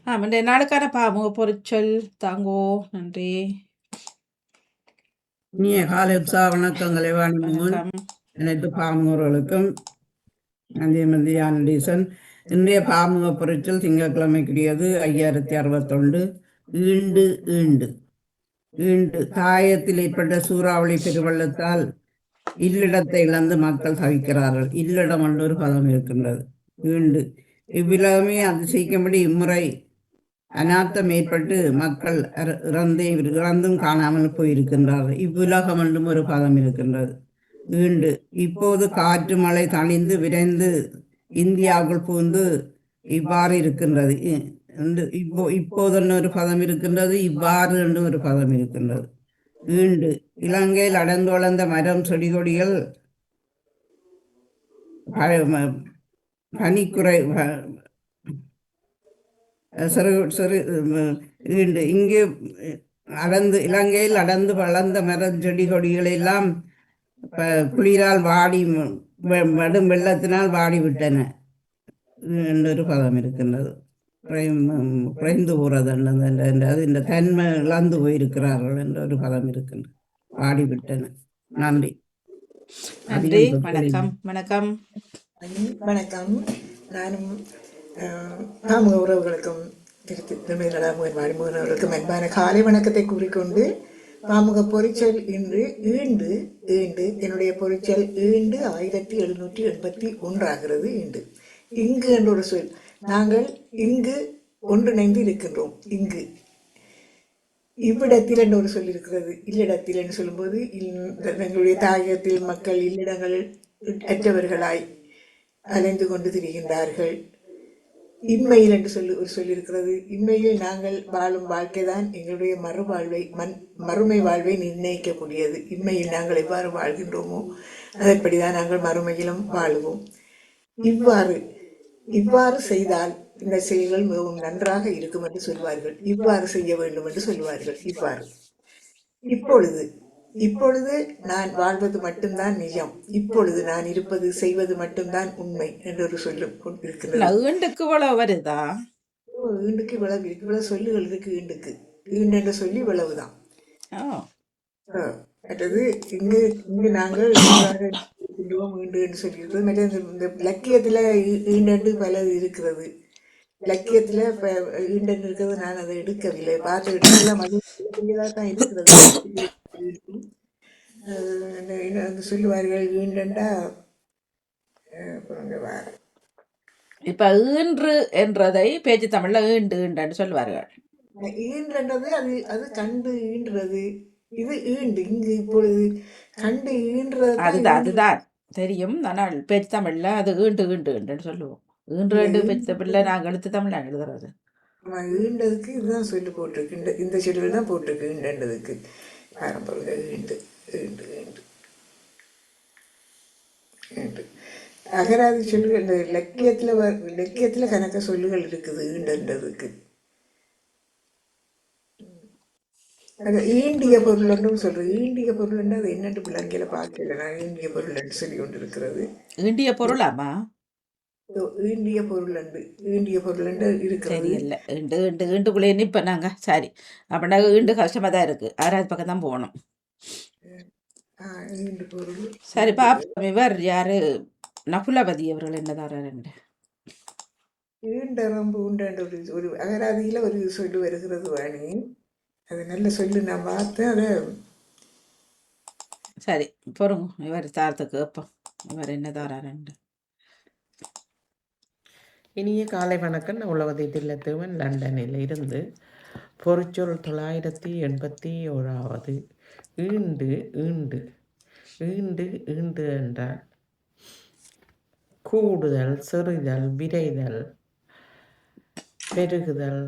இன்றைய நாளுக்கான பாமுக பொருட்சொல் தாங்கோ. நன்றி. இனிய காலை உற்சாக வணக்கங்களை வாணிமோகன் வணக்கம். அனைத்து பாமுகர்களுக்கும் நன்றி மந்தியான டீசன். இன்றைய பாமுக பொருட்கள் திங்கட்கிழமைக்குரியது 5061. ஈண்டு ஈண்டு ஈண்டு தாயத்தில் ஏற்பட்ட சூறாவளி பெருவெள்ளத்தால் இல்லிடத்தை இழந்து மக்கள் தவிக்கிறார்கள். இல்லிடம் என்று ஒரு பதம் இருக்கின்றது. ஈண்டு இவ்விலகமே அதிசயிக்கும்படி இம்முறை அனாத்தம் ஏற்பட்டு மக்கள் இறந்தும் காணாமல் போயிருக்கின்றார்கள். இவ்வுலகம் என்றும் ஒரு பதம் இருக்கின்றது. ஈண்டு இப்போது காற்று மழை தணிந்து விரைந்து இந்தியாவுக்குள் புகுந்து இவ்வாறு இருக்கின்றது. இப்போதுன்னு ஒரு பதம் இருக்கின்றது, இவ்வாறு என்று ஒரு பதம் இருக்கின்றது. ஈண்டு இலங்கையில் அடர்ந்து வளர்ந்த மரம் செடி கொடிகள் பனிக்குறை சிறு சிறு ஈண்டு இங்கு இலங்கையில் அடர்ந்து வளர்ந்த மரம் செடி கொடிகளெல்லாம் குளிரால் வாடி வடும் வெள்ளத்தினால் வாடிவிட்டன என்றொரு பதம் இருக்கின்றது. குறைந்து போகிறது அது இந்த தன்மை இழந்து போயிருக்கிறார்கள் என்ற ஒரு பதம் இருக்கின்றது. வாடிவிட்டன. நன்றி. நன்றி. வணக்கம். வணக்கம். வணக்கம். நானும் பாமுக உறவுகளுக்கும் வாடிமுகன் அவர்களுக்கும் அன்பான காலை வணக்கத்தை கூறிக்கொண்டு பாமுக பொறிச்சல் இன்று ஈண்டு ஈண்டு என்னுடைய பொறிச்சல் ஈண்டு 1781 ஆகிறது. ஈண்டு இங்கு என்ற ஒரு சொல். நாங்கள் இங்கு ஒன்றிணைந்து இருக்கின்றோம். இங்கு இவ்விடத்தில் என்று ஒரு சொல் இருக்கிறது. இல்லிடத்தில் என்று சொல்லும்போது எங்களுடைய தாயகத்தில் மக்கள் இல்லிடங்கள் அற்றவர்களாய் அலைந்து கொண்டு திரிகின்றார்கள். இன்மையில் என்று ஒரு சொல்லியிருக்கிறது. இன்மையில் நாங்கள் வாழும் வாழ்க்கை தான் எங்களுடைய மறுமை வாழ்வை நிர்ணயிக்கக்கூடியது. இன்மையில் நாங்கள் எவ்வாறு வாழ்கின்றோமோ அதன்படிதான் நாங்கள் மறுமையிலும் வாழுவோம். இவ்வாறு செய்தால் இந்த செயல்கள் மிகவும் நன்றாக இருக்கும் என்று சொல்வார்கள். இவ்வாறு செய்ய வேண்டும் என்று சொல்வார்கள். இப்பொழுது நான் வாழ்வது மட்டும்தான் நிஜம். இப்பொழுது நான் இருப்பது செய்வது மட்டும்தான் உண்மை என்று ஒரு சொல்லும் இருக்கிறது. ஈண்டுக்கு இவ்வளவு வருதா? ஈண்டுக்கு இவ்வளவு இருக்கு. இவ்வளவு சொல்லுகள் இருக்கு. ஈண்டு என்று சொல்லி இவ்வளவுதான். மற்றது இங்கு நாங்கள் ஈண்டு என்று சொல்லியிருக்கிறது. மற்ற இந்த இலக்கியத்துல ஈண்டு பல இருக்கிறது. இலக்கியத்துல ஈண்டு இருக்கிறது. நான் அதை எடுக்கவில்லை, பார்த்து எடுக்கலாம். அது தான் இருக்கிறது. சொல்லுவார்கள் ஈண்டா இப்ப ஈன்று என்றதை பேச்சு தமிழ்ல ஈண்டு ஈண்டு சொல்லுவார்கள். ஈன்றன்றது அது கண்டு ஈன்றது. இது ஈண்டு இங்கு இப்பொழுது கண்டு ஈன்றது. அதுதான் தெரியும். ஆனால் பேச்சு தமிழ்ல அது ஈண்டு ஈண்டு ஈண்டுன்னு சொல்லுவோம். ஈன்று பேச்சு தமிழ்ல நாங்கள் எழுத்து தமிழ்ல எழுதுறது. ஈண்டதுக்கு இதுதான் சொல்லி போட்டிருக்கு. இந்த சொல்லுகள் தான் போட்டிருக்கு ஈண்டதுக்கு. பாரம்பரிய ஈண்டு ஈண்டு ஈண்டு ஈண்டு அகராதி சொல்லுகள். இந்த இலக்கியத்துல கணக்க சொல்லுகள் இருக்குது ஈண்டதுக்கு. ஈண்டிய பொருள் சொல்றது. ஈண்டிய பொருள் அது என்னட்டு விலங்கில பார்க்கல. நான் ஈண்டிய பொருள் சொல்லி கொண்டு இருக்கிறது. ஈண்டிய பொருளாமா? ஈண்டிய பொருள் இருக்கிறது. இல்ல ஈண்டுக்குள்ளே நிப்ப நாங்க. சரி, அப்படின்னா ஈண்டு கஷ்டமா தான் இருக்கு. ஆறாவது பக்கம் தான் போகணும். ஈண்டு பொருள். சரி பாப்போம். இவர் யாரு? நகுலபதி அவர்கள் என்னதாரண்டு? ஈண்டரம்பு உண்ட ஒரு அகராதியில ஒரு சொல்லு வருகிறது வாணி. அது நல்ல சொல்லு. நான் பார்த்தேன். அதை சரி பொறுங்க. இவர் தாரத்துக்கு கேட்போம். இவர் என்னதாரண்டு. இனிய காலை வணக்கம். நான் உலகத்தை தில்லத்தேவன், லண்டனில் இருந்து. பொறிச்சொல் 981. ஈண்டு ஈண்டு ஈண்டு ஈண்டு என்றால் கூடுதல், செறிதல், விரைதல், பெருகுதல்,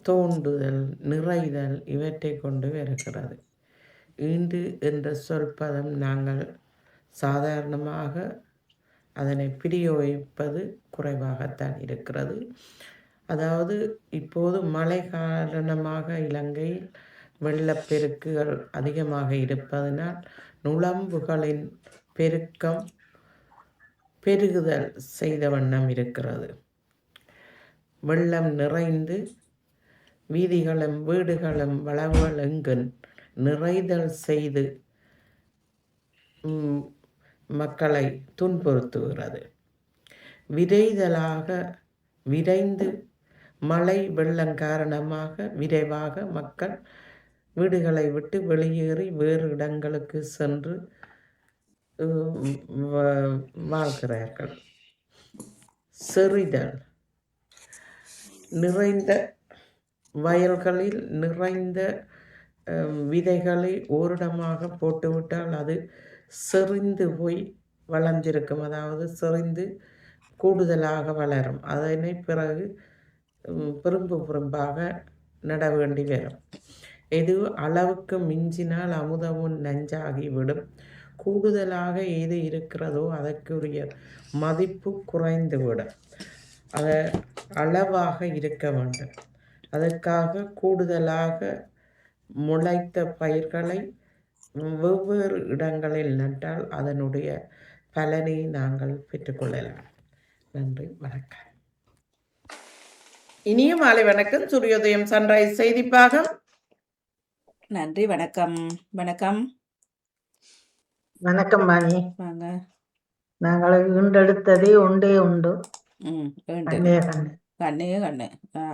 தோன்றுதல், நிறைதல் இவற்றை கொண்டு வருகிறது. ஈண்டு என்ற சொல்பதம் நாங்கள் சாதாரணமாக அதனை பிரயோகிப்பது குறைவாகத்தான் இருக்கிறது. அதாவது இப்போது மழை காரணமாக இலங்கையில் வெள்ளப்பெருக்குகள் அதிகமாக இருப்பதனால் நுழம்புகளின் பெருக்கம் பெருகுதல் செய்த வண்ணம் இருக்கிறது. வெள்ளம் நிறைந்து வீதிகளும் வீடுகளும் வளவுகள் எங்கும் நிறைதல் செய்து மக்களை துன்புறுத்துகிறது. விரைந்து மழை வெள்ளம் காரணமாக விரைவாக மக்கள் வீடுகளை விட்டு வெளியேறி வேறு இடங்களுக்கு சென்று வாழ்கிறார்கள். செறிதல் நிறைந்த வயல்களில் நிறைந்த விதைகளை ஓரிடமாக போட்டுவிட்டால் அது செறிந்து போய் வளர்ந்திருக்கும், அதாவது செறிந்து கூடுதலாக வளரும். அதனை பிறகு பெரும்பாக நட வேண்டி வரும். எது அளவுக்கு மிஞ்சினால் அமுதமும் நஞ்சாகிவிடும். கூடுதலாக எது இருக்கிறதோ அதற்குரிய மதிப்பு குறைந்துவிடும். அது அளவாக இருக்க வேண்டும். அதற்காக கூடுதலாக முளைத்த பயிர்களை வெவ்வேறு இடங்களில் நட்டால் அதனுடைய பலனை நாங்கள் பெற்றுக்கொள்ளலாம். நன்றி, வணக்கம். இனிய மாலை வணக்கம். சூரியோதயம் சன்ரைஸ் செய்திப்பாகம். நன்றி, வணக்கம். வணக்கம் வணக்கம் மாணி. வாங்க. நாங்கள் ஈண்டெடுத்ததே உண்டே உண்டு. வேண்டு கண்ணே கண்ணு. கண்ணே கண்ணு. வேற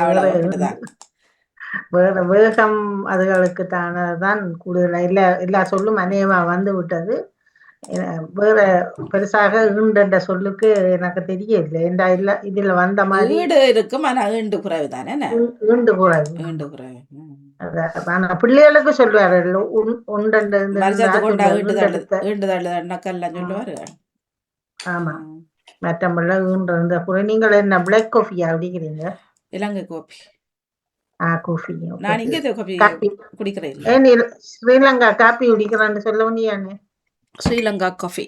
அவ்வளவுதான். வேற வேகம் அதுகளுக்கு தானதான் கூடுதலா எல்லா சொல்லும் அநேகமா வந்து விட்டது. வேற பெருசாக ஈண்ட சொல்லுக்கு எனக்கு தெரியல. இல்ல இதுல வந்த மாதிரி வீடு இருக்கும், ஆனா ஈண்டு குறைவு தானே. ஈண்டு குறைவு. ஈண்டு குறைவு. ஆனா பிள்ளைகளுக்கு சொல்லுவாரு சொல்லுவாரு. ஆமா, மற்றபடி ஈண்டு குறை. நீங்கள் என்ன பிளாக் காஃபியா குடிக்கிறீங்க? இலங்கை காபி. காஃபி. நான் இங்கே காபி குடிக்கிறேன். ஸ்ரீலங்கா காபி குடிக்கிறான்னு சொல்ல முடியானே. ஸ்ரீலங்கா காஃபி.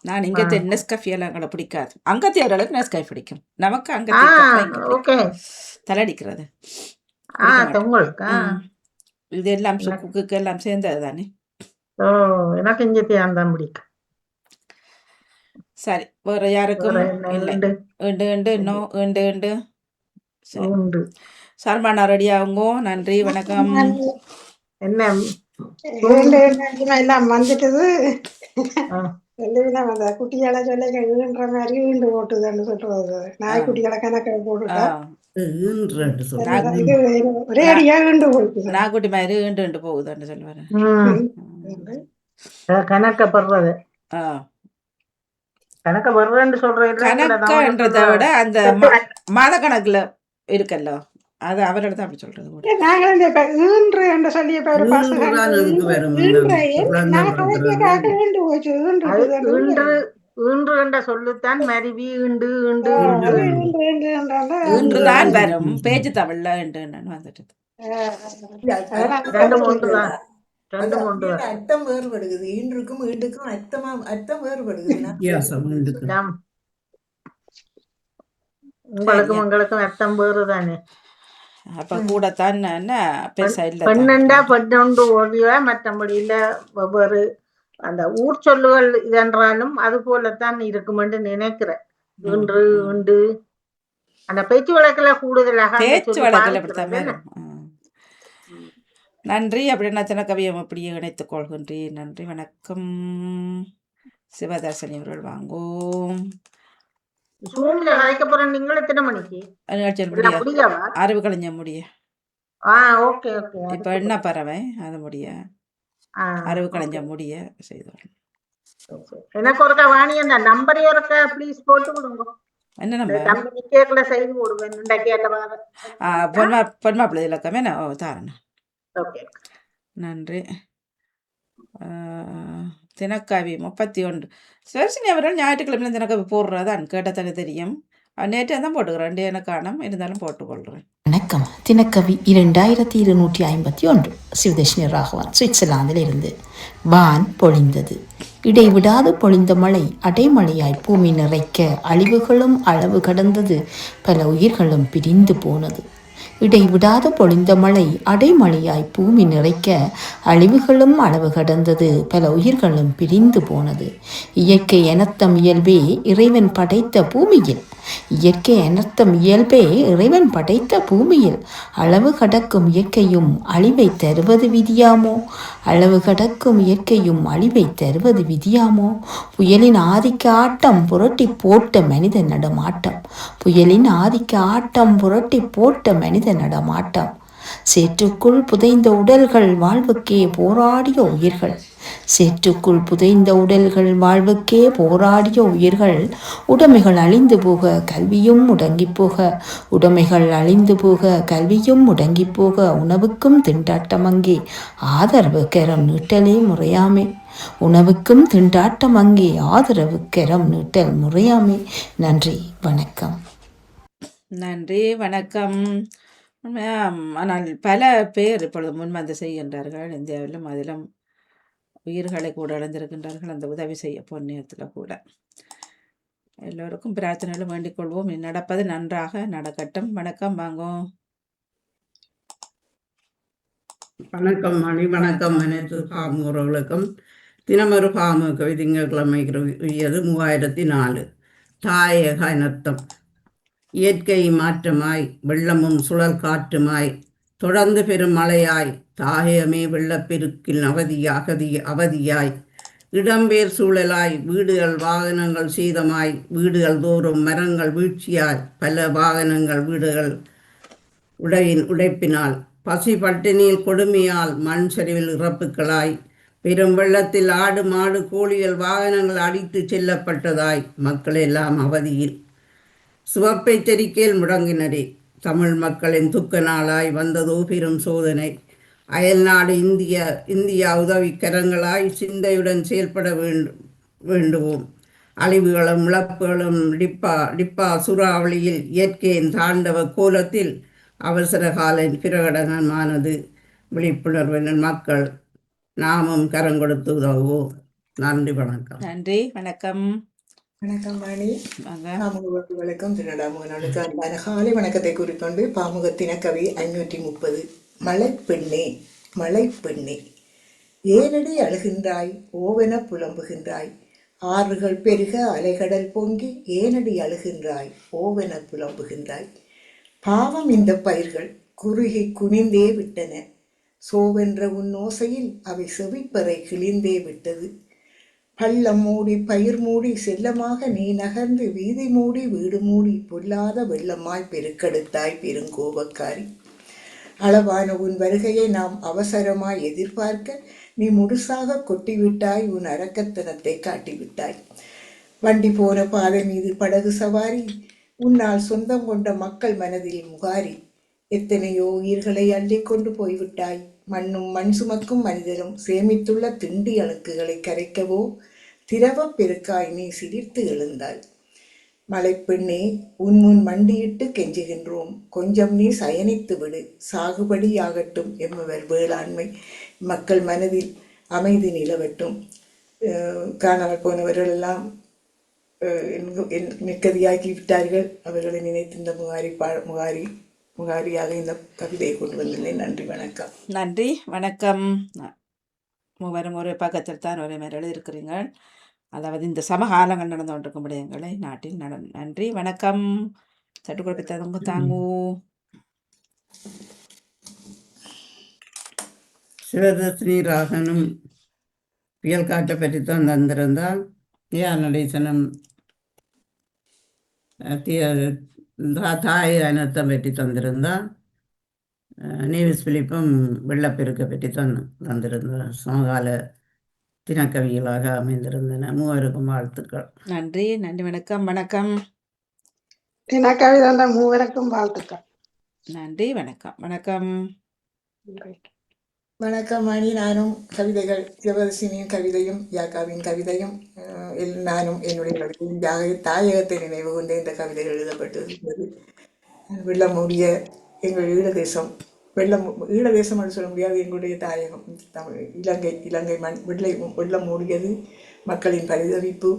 நான் இங்கே நெஸ்காஃபி எல்லாம் கூட பிடிக்காது. அங்கத்தியவர்களுக்கு நெஸ்காஃபி பிடிக்கும். நமக்கு அங்க தலையடிக்கிறது. இது எல்லாம் குக்கு எல்லாம் சேர்ந்தது தானே. எனக்கு இங்கே தான் பிடிக்கும். சரி, வேற யாருக்கும் இல்லை. இன்னும் சர்மானா ரெடி ஆகுங்க. நன்றி, வணக்கம். என்ன எல்லாம் வந்துட்டது. குட்டியால சொல்ல ஈன்ற மாதிரி ஈண்டு போட்டுதுன்னு சொல்றது. நாய்க்குட்டிகளை கணக்க போட்டுட்டா ஒரே அடியா ஈண்டு போட்டு நாய்க்குட்டி மாதிரி ஈண்டு போகுதுன்னு சொல்லுவாரு. கணக்கப்படுறது கணக்கப்படுறேன்னு சொல்றேன். கணக்கன்றதை விட அந்த மாத கணக்குல இருக்கല്ലോ, அது அவரோட தான் அப்படி சொல்றது. சொல்லுத்தான் மருவி இன்றுதான் வரும் பேச்சு தமிழ்ல வந்துட்டு. அர்த்தம் வேறுபடுகிறது. இன்றுக்கும் ஈண்டுக்கும் அர்த்தம் வேறுபடுகிறது. உங்களுக்கும் அர்த்தம் வேறுதானே. அப்ப கூடத்தான் பெருசா இல்ல. பெண்ணண்டா பெண்ணொண்டு ஓடியா மற்றபடியில ஒவ்வொரு அந்த ஊர் சொல்லுகள் இதென்றாலும் அது போலத்தான் இருக்கும் என்று நினைக்கிறேன். இன்று உண்டு அந்த பேச்சு வழக்குல கூடுதலாக பேச்சு வழக்குல அப்படித்தான். நன்றி. அப்படின்னா தினக்கவியம் அப்படியே இணைத்துக் கொள்கின்றேன். நன்றி, வணக்கம். சிவதாசனி அவர்கள் வாங்கோ. அறிவு கலைஞ முடிய இப்ப என்ன பறவை அது முடிய அறிவு கலைஞ முடிய செய்தோம். எனக்கு ஒரு வாணி அந்த நம்பர் ப்ளீஸ் போட்டு கொடுங்க. என்ன நம்பர் செய்து போடுவேன். பொன்மாப்பிள்ளை இலக்கமே தாரண. நன்றி. தினக்காவி 31 சுவர்சினி அவர்கள் ஞாயிற்றுக்கிழமை தினக்காவி போடுறதான் கேட்டதானே தெரியும். நேற்று தான் போட்டுக்கிறேன். எனக்கு காணும், இருந்தாலும் போட்டுக்கொள்கிறேன். வணக்கம். தினக்கவி 2251. சிவதர்ஷினி ராகவன், சுவிட்சர்லாந்தில் இருந்து. வான் பொழிந்தது. இடைவிடாது பொழிந்த மழை அடைமழையாய் பூமி நிறைக்க அழிவுகளும் அளவு கடந்தது, பல உயிர்களும் பிரிந்து போனது. இடைவிடாது பொழிந்த மழை அடைமழையாய் பூமி நிறைக்க அழிவுகளும் அளவு கடந்தது, பல உயிர்களும் பிரிந்து போனது. இயற்கை எனத்தம் இயல்பே இறைவன் படைத்த பூமியில் இயற்கை அனர்த்தம் இயல்பே இறைவன் படைத்த பூமியில் அளவு கடக்கும் இயற்கையும் அழிவை தருவது விதியாமோ? அளவு கடக்கும் இயற்கையும் அழிவை தருவது விதியாமோ? புயலின் ஆதிக்க ஆட்டம் புரட்டி போட்ட மனித நடமாட்டம், புயலின் ஆதிக்க ஆட்டம் புரட்டி போட்ட மனித நடமாட்டம். சேற்றுக்குள் புதைந்த உடல்கள் வாழ்வுக்கே போராடிய உயிர்கள், சேற்றுக்குள் புதைந்த உடல்கள் வாழ்வுக்கே போராடிய உயிர்கள். உடைமைகள் அழிந்து போக கல்வியும் முடங்கி போக, உடைமைகள் அழிந்து போக கல்வியும் முடங்கி போக, உணவுக்கும் திண்டாட்டம் அங்கே ஆதரவு கரம் நீட்டலே முறையாமே. உணவுக்கும் திண்டாட்டம் அங்கே ஆதரவு கரம் நீட்டல் முறையாமே. நன்றி, வணக்கம். நன்றி, வணக்கம். ஆனால் பல பேர் இப்பொழுது முன்வந்து செய்கின்றார்கள். இந்தியாவிலும் அதிலும் உயிர்களை கூட இழந்திருக்கின்றார்கள் அந்த உதவி செய்ய புண்ணியத்தில் கூட. எல்லோருக்கும் பிரார்த்தனைகளும் வேண்டிக் கொள்வோம். நடப்பது நன்றாக நடக்கட்டும். வணக்கம், வாங்கும். வணக்கம் மணி. வணக்கம் அனைத்து பாமுறவுகளுக்கும். தினமொரு பாமு திங்கட்கிழமை உயது 3004. தாயக அனர்த்தம். இயற்கை மாற்றமாய் வெள்ளமும் சுழல் காற்றுமாய் தொடர்ந்து பெரும் மழையாய் தாயகமே வெள்ளப்பெருக்கில் அவதியாய் இடம்பெயர் சூழலாய் வீடுகள் வாகனங்கள் சேதமாய் வீடுகள் தோறும் மரங்கள் வீழ்ச்சியாய் பல வாகனங்கள் வீடுகள் உடைப்பினால் பசி பட்டினியில் கொடுமையால் மண் சரிவில் இறப்புகளாய் பெரும் வெள்ளத்தில் ஆடு மாடு கோழிகள் வாகனங்கள் அடித்து செல்லப்பட்டதாய் மக்கள் எல்லாம் அவதியில் சிவப்பை தெரிக்கையில் முடங்கினரே. தமிழ் மக்களின் துக்க நாளாய் வந்ததோ பெரும் சோதனை. அயல்நாடு இந்தியா உதவிக்கரங்களாய் சிந்தையுடன் செயல்பட வேண்டுவோம். அழிவுகளும் இழப்புகளும் டிப்பா சூறாவளியில் இயற்கையின் தாண்டவ கோலத்தில் அவசர கால பிரகடனமானது. விழிப்புணர்வின் மக்கள் நாமும் கரம் கொடுத்து உதவுவோம். நன்றி, வணக்கம். நன்றி, வணக்கம். வணக்கம் வாணி. பாமுகவர்களுக்கும் திருநடாமுகனுக்கு அன்பான காலை வணக்கத்தை கூறிக்கொண்டு பாமுகத்தின கவி 530. மழை பெண்ணே, மழை பெண்ணே, ஏனடி அழுகின்றாய், ஓவென புலம்புகின்றாய், ஆறுகள் பெருக அலைகடல் பொங்கி ஏனடி அழுகின்றாய், ஓவென புலம்புகின்றாய். பாவம் இந்த பயிர்கள் குறுகி குனிந்தே விட்டன, சோவென்ற உன் ஓசையில் அவை செவிப்பறை கிழிந்தே விட்டது. பள்ளம் மூடி பயிர் மூடி செல்லமாக நீ நகர்ந்து வீதி மூடி வீடு மூடி பொல்லாத வெள்ளமாய் பெருக்கெடுத்தாய் பெருங்கோபக்காரி. அளவான உன் வருகையை நாம் அவசரமாய் எதிர்பார்க்க நீ முழுசாக கொட்டிவிட்டாய், உன் அரக்கத்தனத்தை காட்டிவிட்டாய். வண்டி போன பாதை மீது படகு சவாரி, உன்னால் சொந்தம் கொண்ட மக்கள் மனதில் முகாரி. எத்தனையோ உயிர்களை அள்ளி கொண்டு போய்விட்டாய். மண்ணும் மண் சுமக்கும் மனிதரும் சேமித்துள்ள திண்டி அணுக்குகளை கரைக்கவோ திரவ பெருக்காய் நீ சிரித்து எழுந்தாய். மலைப்பெண்ணே, உன் மண்டியிட்டு கெஞ்சுகின்றோம், கொஞ்சம் நீ சயனித்து விடு, சாகுபடியாகட்டும் எம்மவர் வேளாண்மை, மக்கள் மனதில் அமைதி நிலவட்டும். காணாமல் போனவர்கள் எல்லாம் நிற்கதியாக்கி விட்டார்கள். அவர்களை நினைத்து இந்த முகாரியாக இந்த கவிதையை கொண்டு வந்துள்ளேன். நன்றி, வணக்கம். நன்றி, வணக்கம். மூவரும் ஒரே பக்கத்தில் தான் ஒரே மாதிரி எழுதியிருக்கிறீர்கள். அதாவது இந்த சமகாலங்கள் நடந்து கொண்டிருக்கும் விடயங்களை நாட்டில் நன்றி, வணக்கம். சட்டு கொடுப்பித்தவங்க தாங்கோ. சிவதஸ்ரீ ராகனும் புயல் காற்றை பற்றி தான் தந்திருந்தால் நடேசனம் தாய் அனர்த்தம் பற்றி தந்திருந்தால் நேவிஸ் பிலிப்பும் வெள்ளப்பெருக்கை பற்றி தந்திருந்தார். சமகால தினக்கவிகளாக அமைந்திருந்தன. மூவருக்கும் வாழ்த்துக்கள். நன்றி, நன்றி, வணக்கம். வணக்கம். தினக்கவி தந்த மூவருக்கும் வாழ்த்துக்கள். நன்றி, வணக்கம். வணக்கம். வணக்கம் மணி. நானும் கவிதைகள், சிவதர்சினியின் கவிதையும் யாக்காவின் கவிதையும் நானும் என்னுடைய தாயகத்தை நினைவு கொண்டு இந்த கவிதைகள் எழுதப்பட்டிருந்தது. வெள்ளம் மூடிய எங்கள் ஈழதேசம், ஈழதேசம் என்று சொல்ல முடியாது, எங்களுடைய தாயகம் தமிழ் இலங்கை மண் வெள்ளம் மூடியது. மக்களின் பரிதவிப்பு,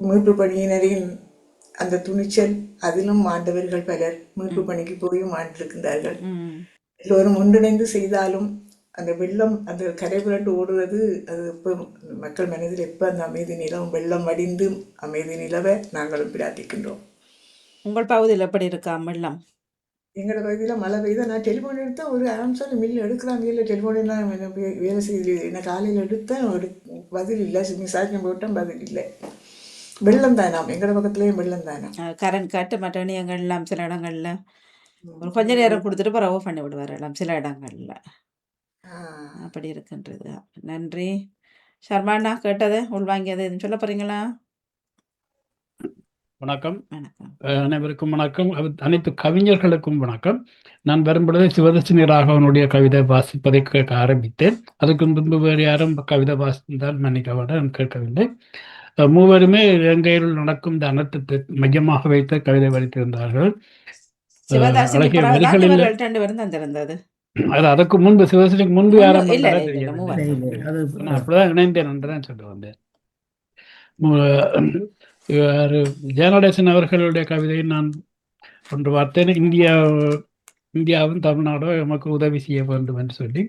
மீட்பு பணியினரின் அந்த துணிச்சல், அதிலும் மாண்டவர்கள் பலர் மீட்பு பணிக்கு போயும் மாண்டிருக்கின்றார்கள். எல்லோரும் ஒன்றிணைந்து செய்தாலும் அந்த வெள்ளம் அந்த கரை புரண்டு ஓடுவது அது இப்போ மக்கள் மனதில் எப்போ அந்த அமைதி நிலவும், வெள்ளம் வடிந்து அமைதி நிலவ நாங்களும் பிரார்த்திக்கின்றோம். உங்கள் பகுதியில் எப்படி இருக்கா வெள்ளம்? எங்களோட பகுதியில் மழை பெய்யுது. நான் டெலிஃபோன் எடுத்தேன், ஒரு ஆம்சால் மில் எடுக்கிறாங்க, இல்லை டெலிஃபோனெல்லாம் வேலை செய்யுது. என்ன காலையில் எடுத்தேன், பதில் இல்லை. மிசாஜம் போட்டேன், பதில் இல்லை. வெள்ளம் தானாம், எங்களோட பக்கத்துலேயும் வெள்ளம் தானாம். கரண்ட் காட்டு மற்ற இடங்கள்லாம் சில இடங்கள்ல ஒரு கொஞ்ச நேரம் கொடுத்துட்டு பிறகு ஆஃப் பண்ணி விடுவாரெல்லாம் சில இடங்கள்ல. அப்படி இருக்கின்றது. நன்றி. ஷர்மாண்ணா கேட்டதை உள்வாங்கியது எதுவும் சொல்ல போறீங்களா? வணக்கம். வணக்கம். அனைவருக்கும் வணக்கம். அனைத்து கவிஞர்களுக்கும் வணக்கம். நான் வரும்பொழுது சிவதர்ஷினி ராகவனுடைய கவிதை வாசிப்பதை கேட்க ஆரம்பித்தேன். அதுக்கு முன்பு வேறு யாரும் கவிதை வாசித்தால் மன்னிக்க நான் கேட்கவில்லை. மூவருமே இலங்கையில் நடக்கும் இந்த அனர்த்தத்தை மையமாக வைத்த கவிதை வடித்திருந்தார்கள். அழகிய வரிகளில் அது அதற்கு முன்பு சிவதர்ஷினிக்கு முன்பு யாரும் அப்படிதான் இணைந்தேன் என்றுதான் சொல்ல வந்தேன். ஜெயநடேசன் அவர்களுடைய கவிதையை நான் ஒன்று பார்த்தேன். இந்தியாவும் தமிழ்நாடோ எமக்கு உதவி செய்ய வேண்டும் என்று சொல்லி,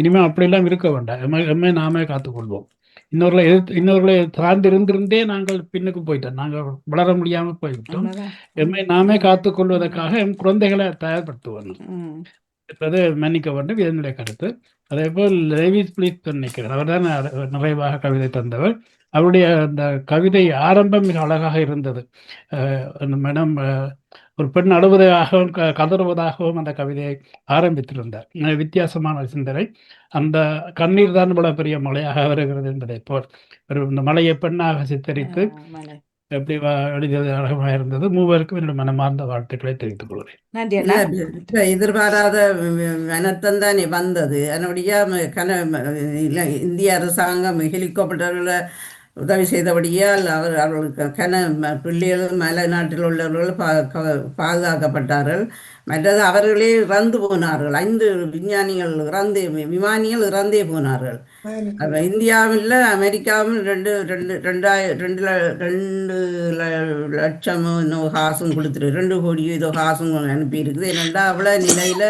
இனிமேல் அப்படியெல்லாம் இருக்க வேண்டாம், எம்மை நாமே காத்துக்கொள்வோம். இன்னொருகளை சார்ந்து இருந்திருந்தே நாங்கள் பின்னுக்கு போயிட்டோம், நாங்கள் வளர முடியாமல் போய்விட்டோம். எம்மை நாமே காத்துக்கொள்வதற்காக எம் குழந்தைகளை தயார்படுத்துவோம் என்பது மன்னிக்க வேண்டும், இதனுடைய கருத்து. அதே போல் லேவிஸ் பிலிப் நினைக்கிறேன், அவர் தான் நிறைவாக கவிதை தந்தவர். அவருடைய அந்த கவிதை ஆரம்பம் மிக அழகாக இருந்தது. மேடம் ஒரு பெண் அழுவதாகவும் கதறுவதாகவும் அந்த கவிதையை ஆரம்பித்திருந்தார். வித்தியாசமான சிந்தனை. அந்த கண்ணீர் தான் இவ்வளவு பெரிய மழையாக வருகிறது என்பதை போல் இந்த மழையை பெண்ணாக சித்தரித்து எப்படி எழுதியது அழகமாக இருந்தது. மூவருக்கும் என்னுடைய மனமார்ந்த வாழ்த்துக்களை தெரிவித்துக் கொள்கிறேன். எதிர்பாராத அனர்த்தம் தானே வந்தது. அதனுடைய இந்திய அரசாங்கம் ஹெலிகாப்டர்களை உதவி செய்தபடியால் அவர்களுக்கு பிள்ளைகள் மலை நாட்டில் உள்ளவர்கள் பாதுகாக்கப்பட்டார்கள். மற்றது அவர்களே இறந்து போனார்கள். 5 விஞ்ஞானிகள் விமானிகள் இறந்தே போனார்கள். இந்தியாவில் அமெரிக்காவும் 2 லட்சம் காசும் கொடுத்துரு 2 கோடி ஏதோ காசும் அனுப்பியிருக்குது. ஏனென்றால் அவ்வளோ நிலையில்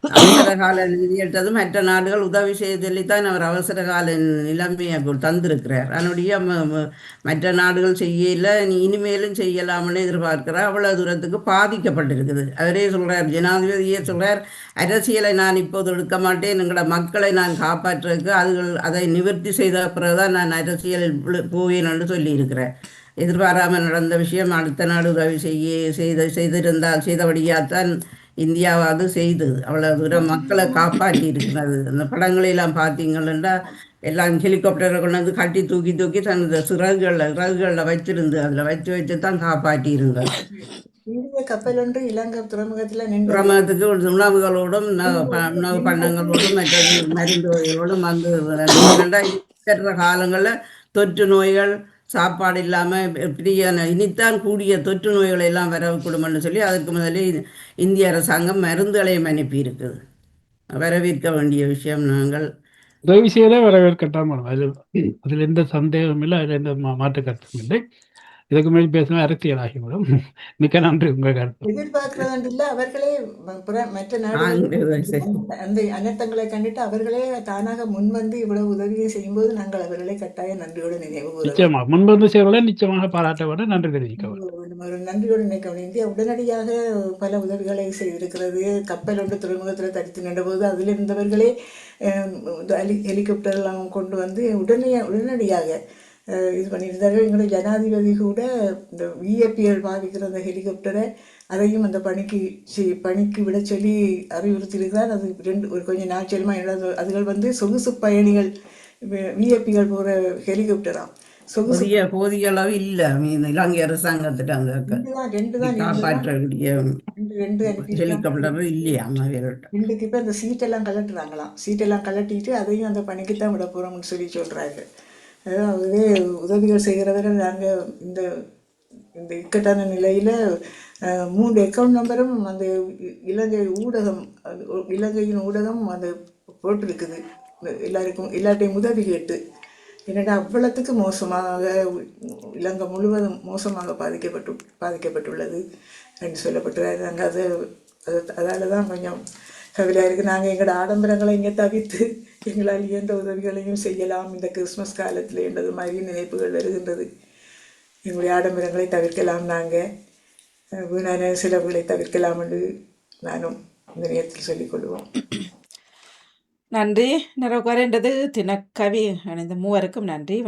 அவசர கால நிதியிட்டது மற்ற நாடுகள் உதவி செய்ததான் அவர் அவசர கால நிலைமையை தந்திருக்கிறார். அதனுடைய மற்ற நாடுகள் செய்யல, இனிமேலும் செய்யலாம்னு எதிர்பார்க்கிறார். அவ்வளோ தூரத்துக்கு பாதிக்கப்பட்டிருக்குது. அவரே சொல்கிறார், ஜனாதிபதியே சொல்கிறார், அரசியலை நான் இப்போது எடுக்க மாட்டேன், எங்களோட மக்களை நான் காப்பாற்றுறதுக்கு அதை நிவர்த்தி செய்த பிறகுதான் நான் அரசியல் போவேன் என்று சொல்லியிருக்கிறேன். எதிர்பாராமல் நடந்த விஷயம் அடுத்த நாடு உதவி செய்தபடியாத்தான் இந்தியாவாவது செய்தது. அவ்வளோ தூரம் மக்களை காப்பாற்றி இருக்கிறது. அந்த படங்களெல்லாம் பார்த்தீங்கன்னா எல்லாம் ஹெலிகாப்டரை கொண்டு வந்து கட்டி தூக்கி தனது சிறகுகளில் வச்சிருந்து அதில் வச்சு தான் காப்பாற்றி இருந்தார். கப்பல் ஒன்று இலங்கை துறைமுகத்துக்கு உணவுகளோடும் உணவு பண்டங்களோடும் மற்றது மருந்து வகைகளோடும் வந்து காலங்களில் தொற்று நோய்கள் சாப்பாடு இல்லாமல் இப்படியான இனித்தான் கூடிய தொற்று நோய்களை எல்லாம் வரக்கூடும்னு சொல்லி அதுக்கு முதலே இந்திய அரசாங்கம் மருந்துகளையும் அனுப்பி இருக்குது. வரவேற்க வேண்டிய விஷயம். நாங்கள் உதவி செய்யவே வரவேற்கட்டாம அதில் எந்த சந்தேகமும் இல்லை, அதில் எந்த மாற்று கருத்தும் இல்லை. இதுக்கு மேல் பேசினா அரசியல் ஆகிவிடும். மிக்க நன்றி. உங்கள் கருத்து எதிர்பார்க்கிறது இல்லை, அவர்களே மற்ற நாடுகள் அந்த அனர்த்தங்களை கண்டிட்டு அவர்களே தானாக முன்வந்து இவ்வளவு உதவியை செய்யும்போது நாங்கள் அவர்களை கட்டாய நன்றியோடு நினைவு நிச்சயமாக முன்வந்து செய்வதை நிச்சயமாக பாராட்ட வேண்டும், நன்றி தெரிவிக்க வேண்டும், ஒரு நன்றியோடு நினைக்க வேண்டும். இந்தியா உடனடியாக பல உதவிகளை செய்திருக்கிறது. கப்பல் ஒன்று துறைமுகத்தில் தடுத்து நின்றபோது அதில் இருந்தவர்களே ஹெலிகாப்டர் எல்லாம் கொண்டு வந்து உடனடியாக இது பண்ணியிருந்தார்கள். எங்களுடைய ஜனாதிபதி கூட இந்த விஏபிஎல் பாவிக்கிற அந்த ஹெலிகாப்டரை அதையும் அந்த பணிக்கு விட சொல்லி அறிவுறுத்தியிருக்கிறார். அது ஒரு கொஞ்சம் நாட்செல்மா அதுகள் வந்து சொகுசு பயணிகள் விஏபிகள் போகிற ஹெலிகாப்டராம். போதிய அளவு இல்லை இலங்கை அரசாங்கத்திட்ட காப்பாற்றக்கூடிய ஹெலிகாப்டர் இல்லையா? 2 இப்போ அந்த சீட்டெல்லாம் கலட்டுறாங்களாம். சீட்டெல்லாம் கலட்டிட்டு அதையும் அந்த பணிக்கு தான் விட போகிறோம்னு சொல்கிறாங்க. அதாவது உதவிகள் செய்கிறவர்கள் நாங்கள் இந்த இக்கட்டான நிலையில் 3 அக்கௌண்ட் நம்பரும் அந்த இலங்கையின் ஊடகம் அந்த போட்டிருக்குது. எல்லார்ட்டையும் உதவி கேட்டு. என்னடா அவ்வளத்துக்கு மோசமாக இலங்கை முழுவதும் மோசமாக பாதிக்கப்பட்டுள்ளது என்று சொல்லப்பட்டுறாங்க. அதால் தான் கொஞ்சம் கவலையாக இருக்குது. நாங்கள் எங்களோட ஆடம்பரங்களை இங்கே தவிர்த்து எங்களால் இயன்ற உதவிகளையும் செய்யலாம் இந்த கிறிஸ்மஸ் காலத்தில் என்றது மாதிரி நினைப்புகள் வருகின்றது. எங்களுடைய ஆடம்பரங்களை தவிர்க்கலாம், நாங்கள் வீணான செலவுகளை தவிர்க்கலாம் என்று நானும் இந்த நேரத்தில் சொல்லிக்கொள்வோம். நன்றி. நிறைவு குறைந்தது தினக்கவி இந்த மூவருக்கும் நன்றி.